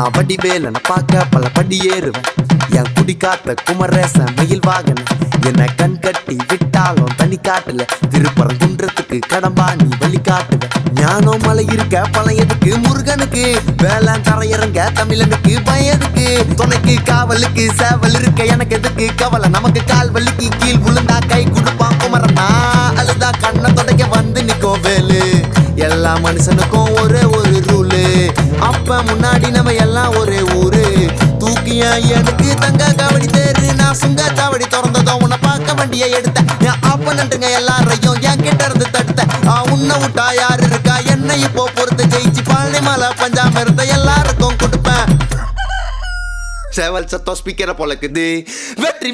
நான் வடிவேலன பார்க்க பல படி ஏறுவேன். என் குடி காத்த குமரேசன் மயில் வாகன என்ன கண் கட்டி விட்டாலும் தனி காட்டுல திருப்பரங்குன்றத்துக்கு கடம்பா நீ வழி காட்டுவேன். ஞானம் மலை இருக்க பழையதுக்கு முருகனுக்கு வேளாண் தரையிறங்க தமிழனுக்கு பயதுக்கு துணைக்கு காவலுக்கு சேவல் இருக்க எனக்கு எதுக்கு கவலை நமக்கு கால் வலிக்கு கீழ் விழுந்தா கை கொடுப்பான் குமரனா அழுதா கண்ணை தொடக்க வந்து நிற்கும் வேலு. எல்லா மனுஷனுக்கும் ஒரே ஒரு ரூலு அப்ப முன்னாடி நம்ம எல்லாம் ஒரே ஊரு தூக்கிய எனக்கு தங்க காவடி தேரு நான் சுங்க சாவடி திறந்ததும் உன்னை பார்க்க வண்டியை எடுத்த என் ஆப்பனண்டுங்க எல்லாரையும் என் கிட்ட இருந்து தடுத்த உன்னை விட்டா யாரு இருக்கா என்னை இப்போ பொறுத்து ஜெயிச்சு பழனி மலை பஞ்சாம இருந்த எல்லாருக்கும் கொடுப்பேன். சேவல் சத்தம் ஸ்பீக்கரை பொழக்குது வெற்றி